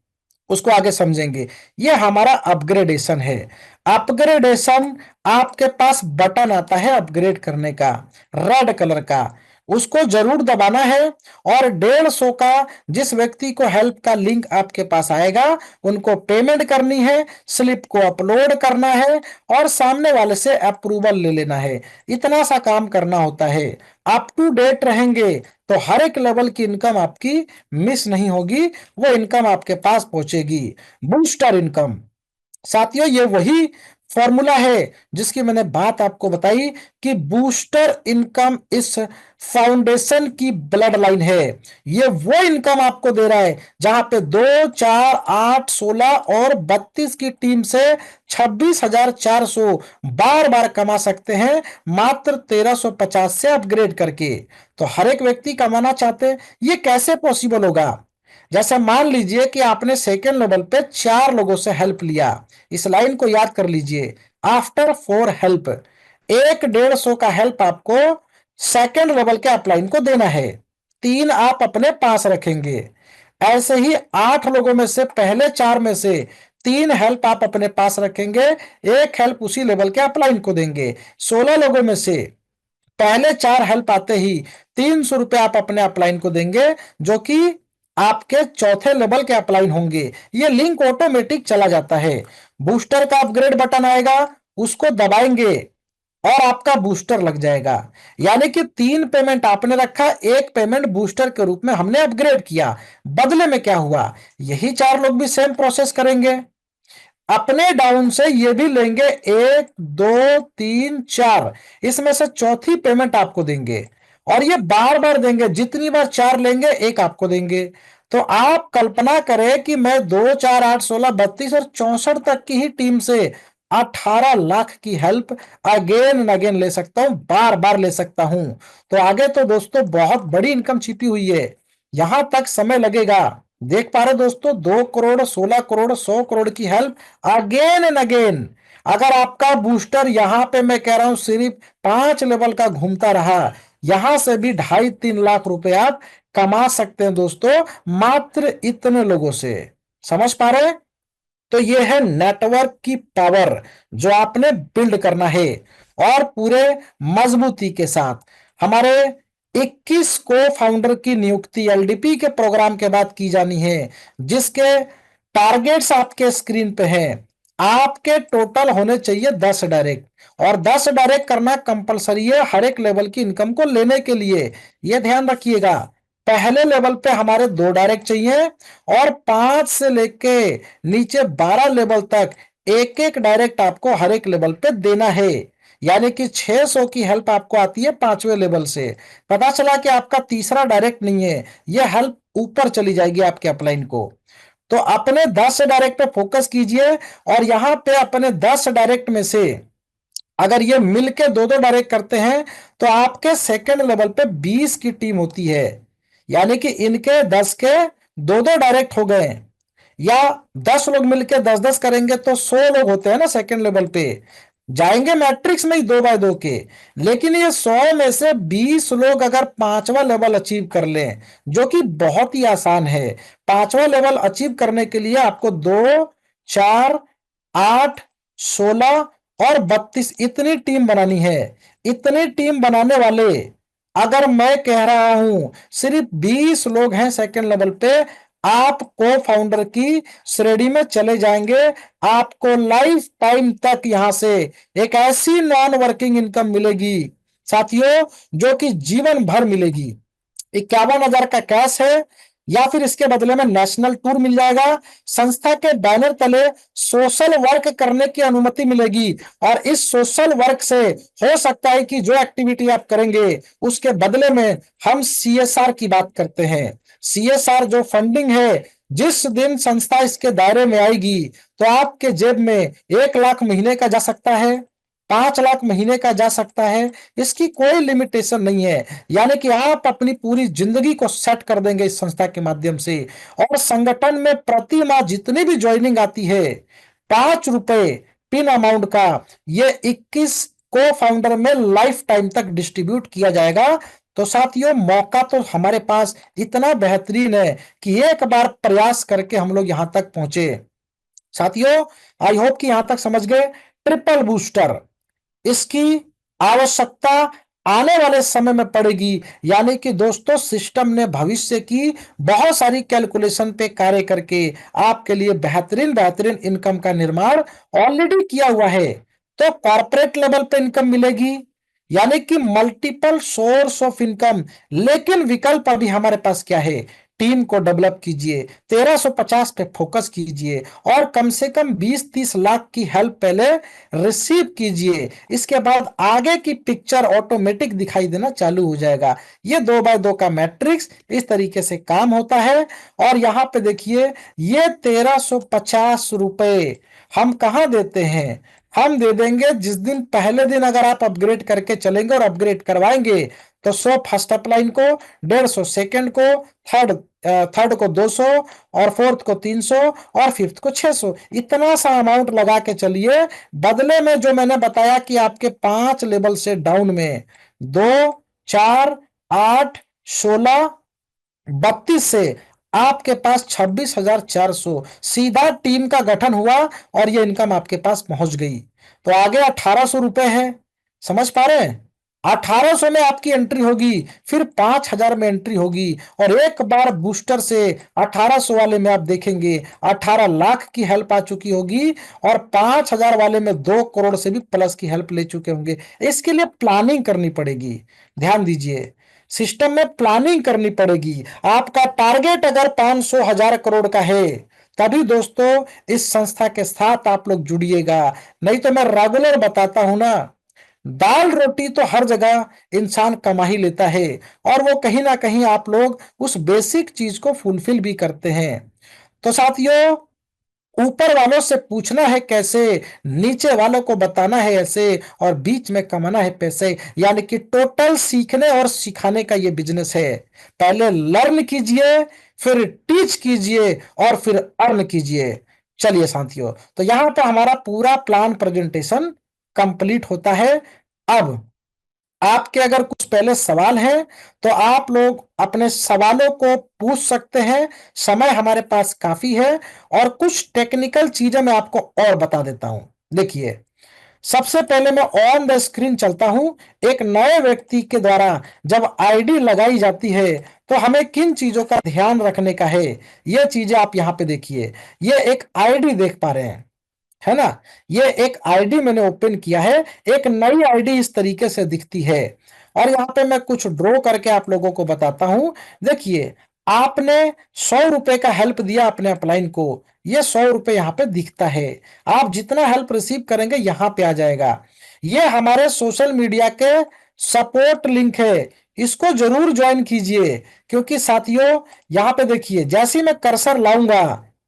उसको आगे समझेंगे। ये हमारा अपग्रेडेशन है। अपग्रेडेशन, आपके पास बटन आता है अपग्रेड करने का, रेड कलर का, उसको जरूर दबाना है। और 150 का जिस व्यक्ति को हेल्प का लिंक आपके पास आएगा उनको पेमेंट करनी है, स्लिप को अपलोड करना है और सामने वाले से अप्रूवल ले लेना है। इतना सा काम करना होता है। अप टू डेट रहेंगे तो हर एक लेवल की इनकम आपकी मिस नहीं होगी, वो इनकम आपके पास पहुंचेगी। बूस्टर इनकम, साथियों ये वही फॉर्मूला है जिसकी मैंने बात आपको बताई कि बूस्टर इनकम इस फाउंडेशन की ब्लड लाइन है। ये वो इनकम आपको दे रहा है जहां पे 2 4 8 16 और 32 की टीम से 26,400 बार बार कमा सकते हैं, मात्र 1350 से अपग्रेड करके। तो हर एक व्यक्ति कमाना चाहते हैं, ये कैसे पॉसिबल होगा? जैसे मान लीजिए कि आपने सेकेंड लेवल पे 4 लोगों से हेल्प लिया, इस लाइन को याद कर लीजिए, आफ्टर 4 हेल्प, 150 का हेल्प आपको सेकेंड लेवल के अपलाइन को देना है, 3 आप अपने पास रखेंगे। ऐसे ही 8 लोगों में से पहले 4 में से 3 हेल्प आप अपने पास रखेंगे, 1 हेल्प उसी लेवल के अपलाइन को देंगे। 16 लोगों में से पहले 4 हेल्प आते ही 300 रुपए आप अपने अपलाइन को देंगे, जो कि आपके चौथे लेवल के अपलाइन होंगे। ये लिंक ऑटोमेटिक चला जाता है। बूस्टर का अपग्रेड बटन आएगा, उसको दबाएंगे और आपका बूस्टर लग जाएगा। यानी कि 3 पेमेंट आपने रखा, 1 पेमेंट बूस्टर के रूप में हमने अपग्रेड किया। बदले में क्या हुआ, यही 4 लोग भी सेम प्रोसेस करेंगे, अपने डाउन से ये भी लेंगे 1 2 3 4, इसमें से चौथी पेमेंट आपको देंगे और ये बार बार देंगे। जितनी बार 4 लेंगे 1 आपको देंगे। तो आप कल्पना करें कि मैं 2 4 8 16 32 और 64 तक की ही टीम से 18 लाख की हेल्प अगेन एंड अगेन ले सकता हूं, बार बार ले सकता हूं। तो आगे तो दोस्तों बहुत बड़ी इनकम छिपी हुई है, यहां तक समय लगेगा। देख पा रहे दोस्तों, 2 करोड़ 16 करोड़ 100 करोड़ की हेल्प अगेन एंड अगेन। अगर आपका बूस्टर यहां पे मैं कह रहा हूं सिर्फ 5 लेवल का घूमता रहा, यहां से भी 2.5-3 लाख रुपए आप कमा सकते हैं दोस्तों, मात्र इतने लोगों से। समझ पा रहे हैं? तो ये है नेटवर्क की पावर जो आपने बिल्ड करना है, और पूरे मजबूती के साथ। हमारे 21 को फाउंडर की नियुक्ति एलडीपी के प्रोग्राम के बाद की जानी है, जिसके टारगेट्स आपके स्क्रीन पे हैं। आपके टोटल होने चाहिए 10 डायरेक्ट, और 10 डायरेक्ट करना कंपलसरी है हर एक लेवल की इनकम को लेने के लिए। यह ध्यान रखिएगा, पहले लेवल पे हमारे 2 डायरेक्ट चाहिए, और 5 से लेके नीचे 12 लेवल तक एक एक डायरेक्ट आपको हर एक लेवल पे देना है। यानी कि 600 की हेल्प आपको आती है 5वें लेवल से। पता चला कि आपका तीसरा डायरेक्ट नहीं है, यह हेल्प ऊपर चली जाएगी आपके अपलाइन को। तो अपने 10 डायरेक्ट पे फोकस कीजिए, और यहां पे अपने 10 डायरेक्ट में से अगर ये मिलके 2-2 डायरेक्ट करते हैं तो आपके सेकंड लेवल पे 20 की टीम होती है। यानी कि इनके 10 के 2-2 डायरेक्ट हो गए, या 10 लोग मिलके 10-10 करेंगे तो 100 लोग होते हैं ना सेकंड लेवल पे, जाएंगे मैट्रिक्स में ही 2 बाय 2 के। लेकिन ये 100 में से 20 लोग अगर 5वां लेवल अचीव कर लें, जो कि बहुत ही आसान है। 5वां लेवल अचीव करने के लिए आपको 2 4 8 16 और 32 इतनी टीम बनानी है। इतनी टीम बनाने वाले अगर मैं कह रहा हूं सिर्फ 20 लोग हैं सेकंड लेवल पे, आप को फाउंडर की श्रेणी में चले जाएंगे। आपको लाइफ टाइम तक यहां से एक ऐसी नॉन वर्किंग इनकम मिलेगी साथियों, जो कि जीवन भर मिलेगी। 51,000 का कैश है, या फिर इसके बदले में नेशनल टूर मिल जाएगा। संस्था के बैनर तले सोशल वर्क करने की अनुमति मिलेगी, और इस सोशल वर्क से हो सकता है कि जो एक्टिविटी आप करेंगे उसके बदले में हम सीएसआर की बात करते हैं। सीएसआर जो फंडिंग है, जिस दिन संस्था इसके दायरे में आएगी तो आपके जेब में 1 लाख महीने का जा सकता है, 5 लाख महीने का जा सकता है, इसकी कोई लिमिटेशन नहीं है। यानी कि आप अपनी पूरी जिंदगी को सेट कर देंगे इस संस्था के माध्यम से। और संगठन में प्रति माह जितनी भी ज्वाइनिंग आती है, 5 रुपए पिन अमाउंट का, ये 21 को फाउंडर में लाइफ टाइम तक डिस्ट्रीब्यूट किया जाएगा। तो साथियों, मौका तो हमारे पास इतना बेहतरीन है कि एक बार प्रयास करके हम लोग यहां तक पहुंचे। साथियों, आई होप कि यहां तक समझ गए। ट्रिपल बूस्टर, इसकी आवश्यकता आने वाले समय में पड़ेगी। यानी कि दोस्तों, सिस्टम ने भविष्य की बहुत सारी कैलकुलेशन पे कार्य करके आपके लिए बेहतरीन बेहतरीन इनकम का निर्माण ऑलरेडी किया हुआ है। तो कॉर्पोरेट लेवल पे इनकम मिलेगी, यानी कि मल्टीपल सोर्स ऑफ इनकम। लेकिन विकल्प अभी हमारे पास क्या है, टीम को डेवलप कीजिए, 1350 पे फोकस कीजिए, और कम से कम 20-30 लाख की हेल्प पहले रिसीव कीजिए। इसके बाद आगे की पिक्चर ऑटोमेटिक दिखाई देना चालू हो जाएगा। ये 2 बाय 2 का मैट्रिक्स इस तरीके से काम होता है। और यहां पे देखिए, ये 1350 रुपए हम कहाँ देते हैं, हम दे देंगे जिस दिन पहले दिन अगर आप अपग्रेड करके चलेंगे और अपग्रेड करवाएंगे तो 100 फर्स्ट अपलाइन को, 150 सेकंड को, थर्ड को 200, और फोर्थ को 300, और फिफ्थ को 600। इतना सा अमाउंट लगा के चलिए। बदले में जो मैंने बताया कि आपके 5 लेवल से डाउन में 2 4 8 16 32 से आपके पास 26,400 सीधा टीम का गठन हुआ और ये इनकम आपके पास पहुंच गई। तो आगे 1,800 रुपए है, समझ पा रहे हैं? 1,800 में आपकी एंट्री होगी, फिर 5,000 में एंट्री होगी, और एक बार बूस्टर से 1,800 वाले में आप देखेंगे 18 लाख की हेल्प आ चुकी होगी, और 5,000 वाले में 2 करोड़ से भी प्लस की हेल्प ले चुके होंगे। इसके लिए प्लानिंग करनी पड़ेगी, ध्यान दीजिए, सिस्टम में प्लानिंग करनी पड़ेगी। आपका टारगेट अगर 500 हजार करोड़ का है, तभी दोस्तों इस संस्था के साथ आप लोग जुड़िएगा। नहीं तो मैं रेगुलर बताता हूं ना, दाल रोटी तो हर जगह इंसान कमा ही लेता है, और वो कहीं ना कहीं आप लोग उस बेसिक चीज को फुलफिल भी करते हैं। तो साथियों, ऊपर वालों से पूछना है कैसे, नीचे वालों को बताना है ऐसे, और बीच में कमाना है पैसे। यानी कि टोटल सीखने और सिखाने का ये बिजनेस है। पहले लर्न कीजिए, फिर टीच कीजिए, और फिर अर्न कीजिए। चलिए साथियों, तो यहां पर हमारा पूरा प्लान प्रेजेंटेशन कंप्लीट होता है। अब आपके अगर कुछ पहले सवाल हैं तो आप लोग अपने सवालों को पूछ सकते हैं, समय हमारे पास काफी है। और कुछ टेक्निकल चीजें मैं आपको और बता देता हूं। देखिए, सबसे पहले मैं ऑन द स्क्रीन चलता हूं। एक नए व्यक्ति के द्वारा जब आईडी लगाई जाती है तो हमें किन चीजों का ध्यान रखने का है, ये चीजें आप यहां पे देखिए। ये एक आईडी देख पा रहे हैं, है ना? ये एक आईडी मैंने ओपन किया है, एक नई आईडी इस तरीके से दिखती है। और यहाँ पे मैं कुछ ड्रॉ करके आप लोगों को बताता हूं। देखिए, आपने 100 रुपए का हेल्प दिया अपने अपलाइन को, ये 100 रुपए यहाँ पे दिखता है। आप जितना हेल्प रिसीव करेंगे यहाँ पे आ जाएगा। ये हमारे सोशल मीडिया के सपोर्ट लिंक है, इसको जरूर ज्वाइन कीजिए। क्योंकि साथियों, यहाँ पे देखिए, जैसे ही मैं कर्सर लाऊंगा,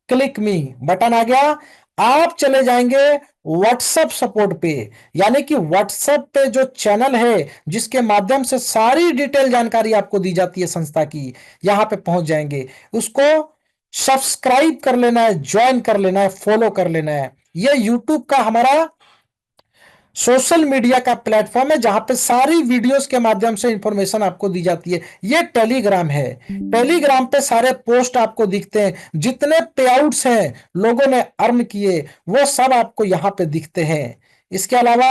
क्लिक मी बटन आ गया, आप चले जाएंगे व्हाट्सएप सपोर्ट पे। यानी कि व्हाट्सएप पे जो चैनल है जिसके माध्यम से सारी डिटेल जानकारी आपको दी जाती है संस्था की, यहां पे पहुंच जाएंगे। उसको सब्सक्राइब कर लेना है, ज्वाइन कर लेना है, फॉलो कर लेना है। ये यूट्यूब का हमारा सोशल मीडिया का प्लेटफॉर्म है जहां पे सारी वीडियोस के माध्यम से इंफॉर्मेशन आपको दी जाती है। ये टेलीग्राम है, टेलीग्राम पे सारे पोस्ट आपको दिखते हैं, जितने पे आउट्स हैं लोगों ने अर्न किए वो सब आपको यहाँ पे दिखते हैं। इसके अलावा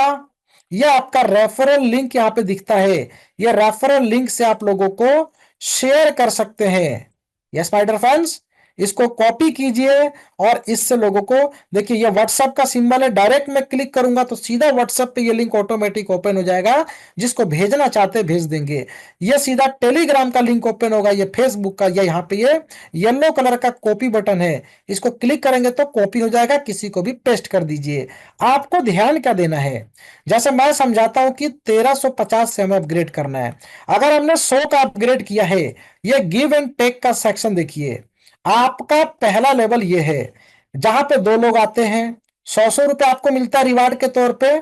ये आपका रेफरल लिंक यहाँ पे दिखता है, ये रेफरल लिंक से आप लोगों को शेयर कर सकते हैं। यस माय डियर फ्रेंड्स, इसको कॉपी कीजिए, और इससे लोगों को, देखिए ये व्हाट्सएप का सिंबल है, डायरेक्ट मैं क्लिक करूंगा तो सीधा व्हाट्सएप पे ये लिंक ऑटोमेटिक ओपन हो जाएगा। जिसको भेजना चाहते भेज देंगे। ये सीधा टेलीग्राम का लिंक ओपन होगा, ये फेसबुक का, ये यहाँ पे ये येलो कलर का कॉपी बटन है, इसको क्लिक करेंगे तो कॉपी हो जाएगा, किसी को भी पेस्ट कर दीजिए। आपको ध्यान क्या देना है, जैसे मैं समझाता हूं कि 1350 से हमें अपग्रेड करना है। अगर हमने 100 का अपग्रेड किया है, ये गिव एंड टेक का सेक्शन देखिए। आपका पहला लेवल ये है जहां पे 2 लोग आते हैं, 100 रुपए आपको मिलता है रिवार्ड के तौर पे,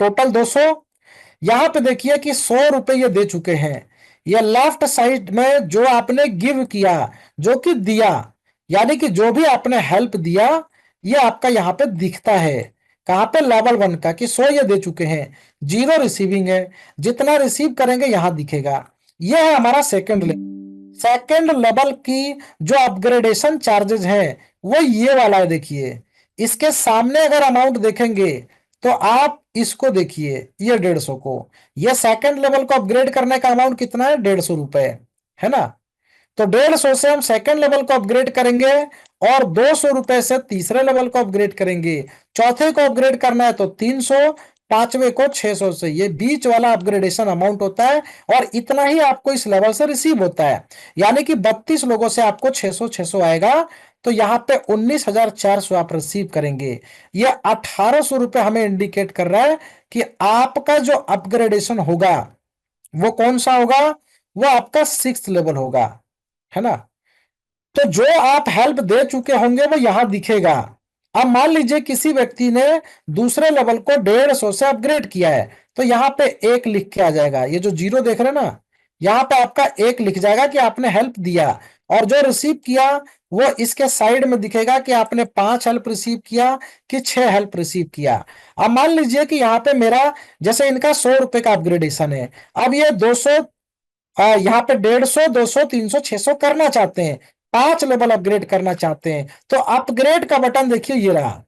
टोटल 200। यहां पे देखिए कि 100 रुपए ये दे चुके हैं। ये लेफ्ट साइड में जो आपने गिव किया, जो कि दिया, यानी कि जो भी आपने हेल्प दिया, ये आपका यहाँ पे दिखता है। कहां पे? लेवल 1 का, कि 100 ये दे चुके हैं, 0 रिसीविंग है। जितना रिसीव करेंगे यहां दिखेगा। ये है हमारा सेकंड लेवल। सेकंड लेवल की जो अपग्रेडेशन चार्जेस हैं वो ये वाला है, देखिए। इसके सामने अगर अमाउंट देखेंगे तो आप इसको देखिए, ये 150 को, ये सेकंड लेवल को अपग्रेड करने का अमाउंट कितना है? 150 रुपए, है ना? तो 150 से हम सेकंड लेवल को अपग्रेड करेंगे, और 200 रुपए से तीसरे लेवल को अपग्रेड करेंगे। चौथे को अपग्रेड करना है तो 300, पांचवे को 600 से। ये बीच वाला अपग्रेडेशन अमाउंट होता है, और इतना ही आपको इस लेवल से रिसीव होता है। यानी कि 32 लोगों से आपको 600 600 आएगा, तो यहाँ पे 19,400 आप रिसीव करेंगे। ये 1,800 रुपए हमें इंडिकेट कर रहा है कि आपका जो अपग्रेडेशन होगा वो कौन सा होगा? वो आपका 6th लेवल होगा, है ना? तो जो आप हेल्प दे चुके होंगे वो यहां दिखेगा। अब मान लीजिए किसी व्यक्ति ने दूसरे लेवल को 150 से अपग्रेड किया है, तो यहाँ पे 1 लिख के आ जाएगा। ये जो 0 देख रहे हैं ना, यहाँ पे आपका 1 लिख जाएगा कि आपने हेल्प दिया। और जो रिसीव किया वो इसके साइड में दिखेगा कि आपने 5 हेल्प रिसीव किया कि 6 हेल्प रिसीव किया। अब मान लीजिए कि यहाँ पे मेरा, जैसे इनका 100 रुपए का अपग्रेडेशन है, अब ये 200, यहाँ पे 150, 200, 300, 600 करना चाहते हैं, 5 लेवल अपग्रेड करना चाहते हैं तो अपग्रेड का बटन देखिए ये रहा,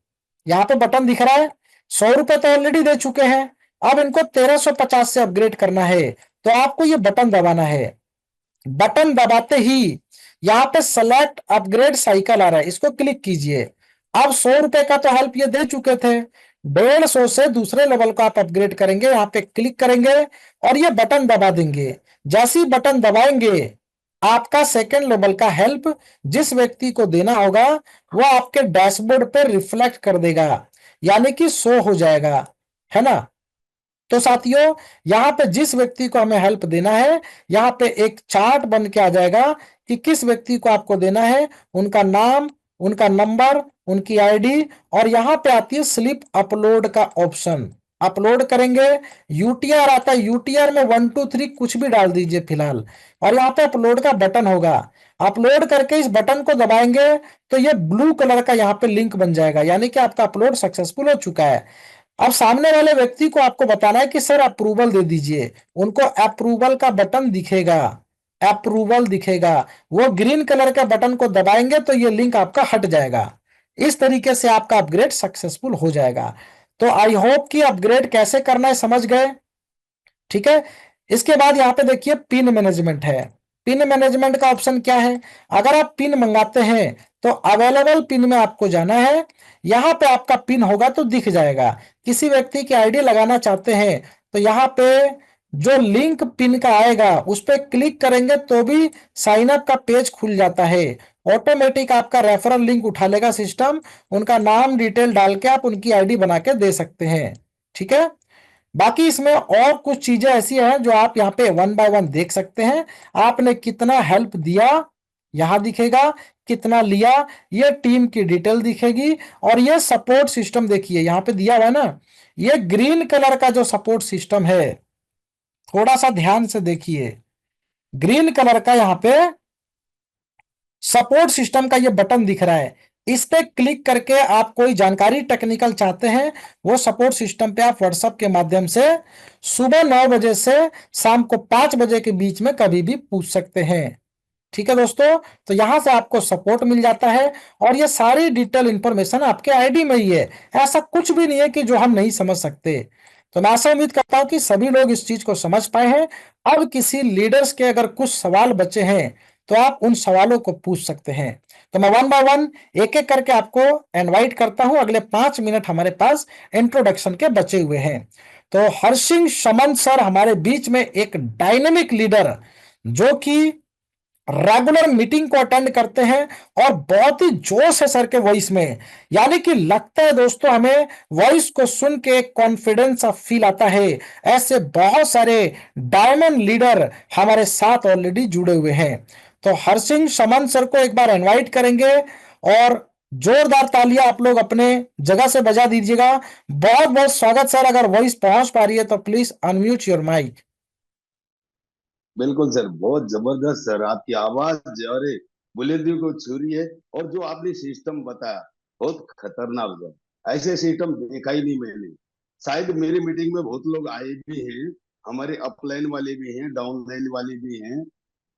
यहाँ पे बटन दिख रहा है। 100 रुपए तो ऑलरेडी दे चुके हैं, अब इनको 1350 से अपग्रेड करना है तो आपको ये बटन दबाना है। बटन दबाते ही यहाँ पे सेलेक्ट अपग्रेड साइकिल आ रहा है, इसको क्लिक कीजिए। अब 100 रुपए का तो हेल्प ये दे चुके थे, 150 से दूसरे लेवल को आप अपग्रेड करेंगे, यहाँ पे क्लिक करेंगे और ये बटन दबा देंगे। जैसे ही बटन दबाएंगे आपका सेकेंड लेवल का हेल्प जिस व्यक्ति को देना होगा वो आपके डैशबोर्ड पे रिफ्लेक्ट कर देगा, यानी कि शो हो जाएगा, है ना। तो साथियों यहाँ पे जिस व्यक्ति को हमें हेल्प देना है, यहाँ पे एक चार्ट बन के आ जाएगा कि किस व्यक्ति को आपको देना है, उनका नाम, उनका नंबर, उनकी आईडी, और यहाँ पे आती है स्लिप अपलोड का ऑप्शन। अपलोड करेंगे, यूटीआर आता है, यूटीआर में 1 2 3 कुछ भी डाल दीजिए फिलहाल, और यहाँ पे अपलोड का बटन होगा। अपलोड करके इस बटन को दबाएंगे तो ये ब्लू कलर का यहाँ पे लिंक बन जाएगा, यानी कि आपका अपलोड सक्सेसफुल हो चुका है। अब सामने वाले व्यक्ति को आपको बताना है कि सर अप्रूवल दे दीजिए, उनको अप्रूवल का बटन दिखेगा, अप्रूवल दिखेगा, वो ग्रीन कलर के बटन को दबाएंगे तो ये लिंक आपका हट जाएगा। इस तरीके से आपका अपग्रेड सक्सेसफुल हो जाएगा। तो आई होप कि अपग्रेड कैसे करना है समझ गए, ठीक है। इसके बाद यहाँ पे देखिए पिन मैनेजमेंट है। पिन मैनेजमेंट का ऑप्शन क्या है, अगर आप पिन मंगाते हैं तो अवेलेबल पिन में आपको जाना है, यहाँ पे आपका पिन होगा तो दिख जाएगा। किसी व्यक्ति की आईडी लगाना चाहते हैं तो यहाँ पे जो लिंक पिन का आएगा उस पर क्लिक करेंगे तो भी साइन अप का पेज खुल जाता है। ऑटोमेटिक आपका रेफरल लिंक उठा लेगा सिस्टम, उनका नाम डिटेल डाल के आप उनकी आईडी बना के दे सकते हैं, ठीक है। बाकी इसमें और कुछ चीजें ऐसी हैं जो आप यहाँ पे 1 बाय 1 देख सकते हैं। आपने कितना हेल्प दिया यहां दिखेगा, कितना लिया ये टीम की डिटेल दिखेगी, और ये सपोर्ट सिस्टम देखिए यहाँ पे दिया हुआ है ना, ये ग्रीन कलर का जो सपोर्ट सिस्टम है, थोड़ा सा ध्यान से देखिए, ग्रीन कलर का यहाँ पे सपोर्ट सिस्टम का ये बटन दिख रहा है। इस पे क्लिक करके आप कोई जानकारी टेक्निकल चाहते हैं, वो सपोर्ट सिस्टम पे आप व्हाट्सएप के माध्यम से सुबह 9 बजे से शाम को 5 बजे के बीच में कभी भी पूछ सकते हैं, ठीक है दोस्तों। तो यहां से आपको सपोर्ट मिल जाता है और ये सारी डिटेल इंफॉर्मेशन आपके आईडी में ही है, ऐसा कुछ भी नहीं है कि जो हम नहीं समझ सकते। तो मैं ऐसा उम्मीद करता हूं कि सभी लोग इस चीज को समझ पाए हैं। अब किसी लीडर्स के अगर कुछ सवाल बचे हैं तो आप उन सवालों को पूछ सकते हैं। तो मैं 1 बाय 1 एक एक करके आपको इनवाइट करता हूं, अगले 5 मिनट हमारे पास इंट्रोडक्शन के बचे हुए हैं। तो हर्षिंग समन सर हमारे बीच में एक डायनेमिक लीडर जो कि रेगुलर मीटिंग को अटेंड करते हैं और बहुत ही जोश है सर के वॉइस में, यानी कि लगता है दोस्तों हमें वॉइस को सुन के कॉन्फिडेंस फील आता है। ऐसे बहुत सारे डायमंड लीडर हमारे साथ ऑलरेडी जुड़े हुए हैं। तो हरसिंह समन सर को एक बार इनवाइट करेंगे और जोरदार तालियां आप लोग अपने जगह से बजा दीजिएगा। बहुत बहुत स्वागत सर, अगर वॉइस पहुंच पा रही है तो प्लीज अनम्यूट योर माइक। बिल्कुल सर, बहुत जबरदस्त सर, आपकी आवाज अरे बुलंदियों को छू रही है। और जो आपने सिस्टम बताया बहुत खतरनाक सर, ऐसे सिस्टम देखा ही नहीं मैंने। शायद मेरी मीटिंग में बहुत लोग आए भी हैं, हमारे अपलाइन वाले भी हैं, डाउनलाइन वाले भी हैं।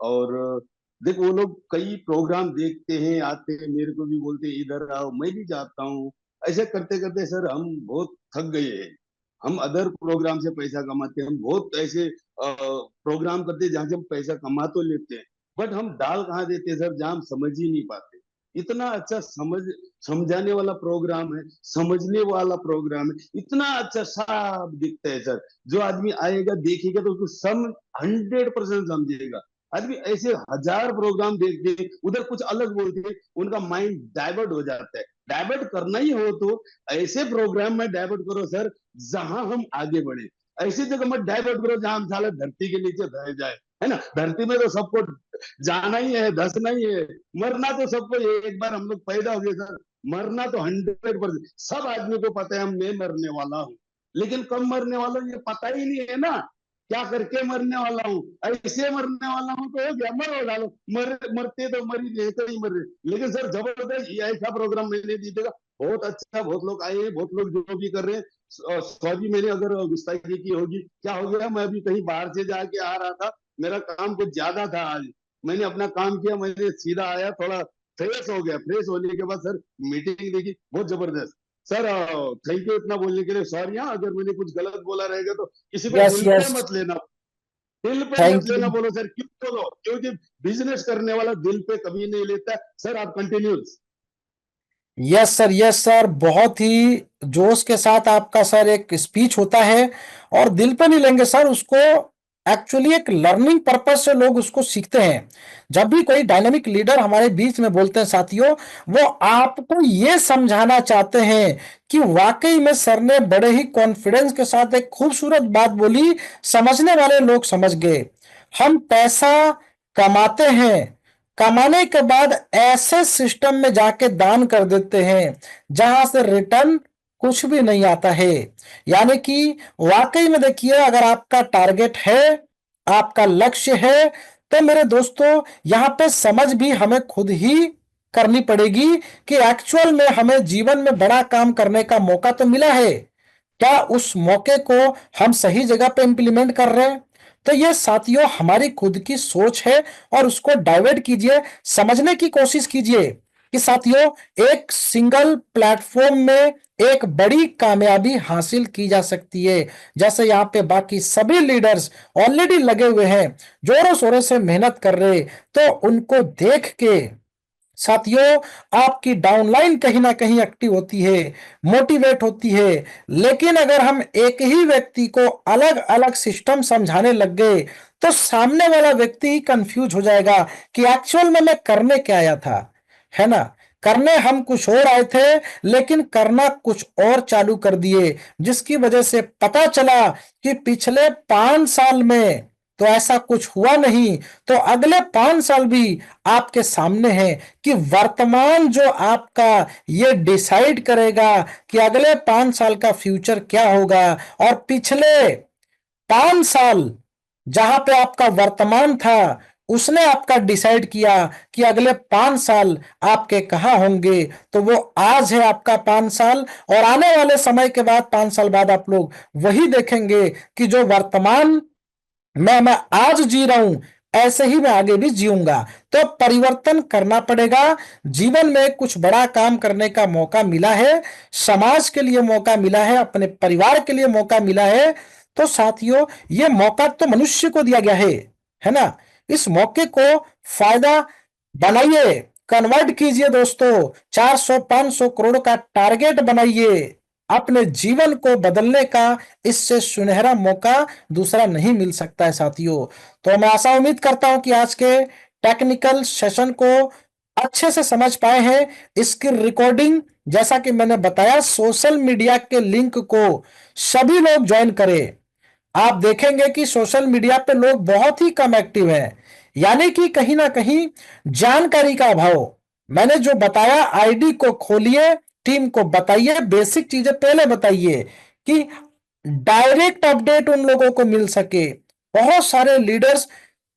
और देखो वो लोग कई प्रोग्राम देखते हैं, आते हैं, मेरे को भी बोलते हैं इधर आओ, मैं भी जाता हूँ। ऐसे करते करते सर हम बहुत थक गए हैं। हम अदर प्रोग्राम से पैसा कमाते हैं, हम बहुत ऐसे प्रोग्राम करते हैं जहां से हम पैसा कमा तो लेते हैं, बट हम डाल कहाँ देते हैं सर, जहां हम समझ ही नहीं पाते। इतना अच्छा समझाने वाला प्रोग्राम है, समझने वाला प्रोग्राम है, इतना अच्छा साफ दिखता है सर। जो आदमी आएगा देखेगा तो उसको सम 100% समझेगा। आदमी ऐसे हजार प्रोग्राम देख के उधर कुछ अलग बोलते हैं, उनका माइंड डाइवर्ट हो जाता है। डाइवर्ट करना ही हो तो ऐसे प्रोग्राम में डाइवर्ट करो सर जहां हम आगे बढ़े। ऐसी जगह मत डाइवर्ट करो जहां हम साले धरती के नीचे रह जाए, है ना। धरती में तो सबको जाना ही है, धसना ही है, मरना तो सबको, एक बार हम लोग पैदा हो गए सर, मरना तो 100%। सब आदमी को पता है मैं मरने वाला हूँ, लेकिन कब मरने वाला हूँ ये पता ही नहीं है ना। क्या करके मरने वाला हूँ, ऐसे मरने वाला हूँ तो हो गया, मरो डालो, मरते तो मर ही रहे, तो ही मर रहे। लेकिन सर जबरदस्त ऐसा प्रोग्राम मैंने दी देगा, बहुत अच्छा, बहुत लोग आए हैं, बहुत लोग जो भी कर रहे हैं। सॉरी मैंने अगर गुस्ताखी की होगी, क्या हो गया, मैं अभी कहीं बाहर से जाके आ रहा था, मेरा काम कुछ ज्यादा था आज, मैंने अपना काम किया, मैंने सीधा आया, थोड़ा फ्रेश हो गया। फ्रेश होने के बाद सर मीटिंग देखी, बहुत जबरदस्त। सर थैंक यू इतना बोलने के लिए। सॉरी हाँ, अगर मैंने कुछ गलत बोला रहेगा तो किसी को यस दिल पे यस, मत लेना। दिल पे मत थैंक लेना यू। बोलो सर, क्यों बोलो? क्योंकि बिजनेस करने वाला दिल पे कभी नहीं लेता। सर आप continue. Yes sir, yes sir, बहुत ही जोश के साथ आपका सर एक स्पीच होता है, और दिल पे नहीं लेंगे सर उसको। एक्चुअली एक लर्निंग पर्पस से लोग उसको सीखते हैं। जब भी कोई डायनामिक लीडर हमारे बीच में बोलते हैं साथियों, वो आपको ये समझाना चाहते हैं कि वाकई में सर ने बड़े ही कॉन्फिडेंस के साथ एक खूबसूरत बात बोली, समझने वाले लोग समझ गए। हम पैसा कमाते हैं, कमाने के बाद ऐसे सिस्टम में जाके दान कर देते हैं जहां से रिटर्न कुछ भी नहीं आता है। यानी कि वाकई में देखिए, अगर आपका टारगेट है, आपका लक्ष्य है, तो मेरे दोस्तों यहाँ पे समझ भी हमें खुद ही करनी पड़ेगी कि एक्चुअल में हमें जीवन में बड़ा काम करने का मौका तो मिला है, क्या उस मौके को हम सही जगह पे इंप्लीमेंट कर रहे हैं? तो ये साथियों हमारी खुद की सोच है, और उसको डाइवर्ट कीजिए, समझने की कोशिश कीजिए कि साथियों एक सिंगल प्लेटफॉर्म में एक बड़ी कामयाबी हासिल की जा सकती है। जैसे यहाँ पे बाकी सभी लीडर्स ऑलरेडी लगे हुए हैं, जोरों शोरों से मेहनत कर रहे, तो उनको देख के साथियों आपकी डाउनलाइन कहीं ना कहीं एक्टिव होती है, मोटिवेट होती है। लेकिन अगर हम एक ही व्यक्ति को अलग अलग सिस्टम समझाने लग गए, तो सामने वाला व्यक्ति ही कंफ्यूज हो जाएगा कि एक्चुअल में मैं करने क्या आया था, है ना। करने हम कुछ और आए थे, लेकिन करना कुछ और चालू कर दिए, जिसकी वजह से पता चला कि पिछले 5 साल में तो ऐसा कुछ हुआ नहीं, तो अगले 5 साल भी आपके सामने है कि वर्तमान जो आपका ये डिसाइड करेगा कि अगले 5 साल का फ्यूचर क्या होगा। और पिछले 5 साल जहां पे आपका वर्तमान था, उसने आपका डिसाइड किया कि अगले 5 साल आपके कहां होंगे। तो वो आज है आपका 5 साल, और आने वाले समय के बाद 5 साल बाद आप लोग वही देखेंगे कि जो वर्तमान मैं आज जी रहा हूं, ऐसे ही मैं आगे भी जीऊंगा। तो परिवर्तन करना पड़ेगा। जीवन में कुछ बड़ा काम करने का मौका मिला है, समाज के लिए मौका मिला है, अपने परिवार के लिए मौका मिला है। तो साथियों ये मौका तो मनुष्य को दिया गया है ना। इस मौके को फायदा बनाइए, कन्वर्ट कीजिए दोस्तों, 400-500 करोड़ का टारगेट बनाइए। अपने जीवन को बदलने का इससे सुनहरा मौका दूसरा नहीं मिल सकता है साथियों। तो मैं आशा उम्मीद करता हूं कि आज के टेक्निकल सेशन को अच्छे से समझ पाए हैं। इसकी रिकॉर्डिंग, जैसा कि मैंने बताया, सोशल मीडिया के लिंक को सभी लोग ज्वाइन करें। आप देखेंगे कि सोशल मीडिया पे लोग बहुत ही कम एक्टिव हैं, यानी कि कहीं ना कहीं जानकारी का अभाव। मैंने जो बताया, आईडी को खोलिए, टीम को बताइए, बेसिक चीजें पहले बताइए कि डायरेक्ट अपडेट उन लोगों को मिल सके। बहुत सारे लीडर्स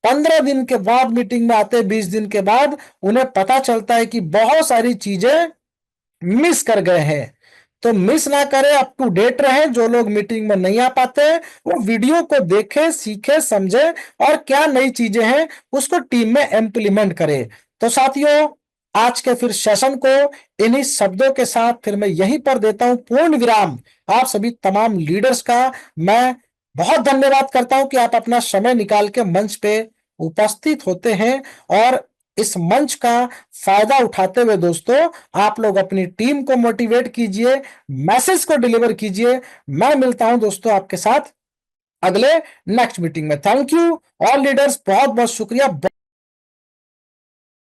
15 दिन के बाद मीटिंग में आते, 20 दिन के बाद उन्हें पता चलता है कि बहुत सारी चीजें मिस कर गए हैं। तो मिस ना करें, अप टू डेट रहें। जो लोग मीटिंग में नहीं आ पाते, वो वीडियो को देखें, सीखें, समझें, और क्या नई चीजें हैं उसको टीम में इंप्लीमेंट करें। तो साथियों आज के फिर सेशन को इन्हीं शब्दों के साथ फिर मैं यहीं पर देता हूं पूर्ण विराम। आप सभी तमाम लीडर्स का मैं बहुत धन्यवाद करता हूं कि आप अपना समय निकाल के मंच पे उपस्थित होते हैं, और इस मंच का फायदा उठाते हुए दोस्तों आप लोग अपनी टीम को मोटिवेट कीजिए, मैसेज को डिलीवर कीजिए। मैं मिलता हूं दोस्तों आपके साथ अगले नेक्स्ट मीटिंग में। थैंक यू ऑल लीडर्स, बहुत बहुत शुक्रिया।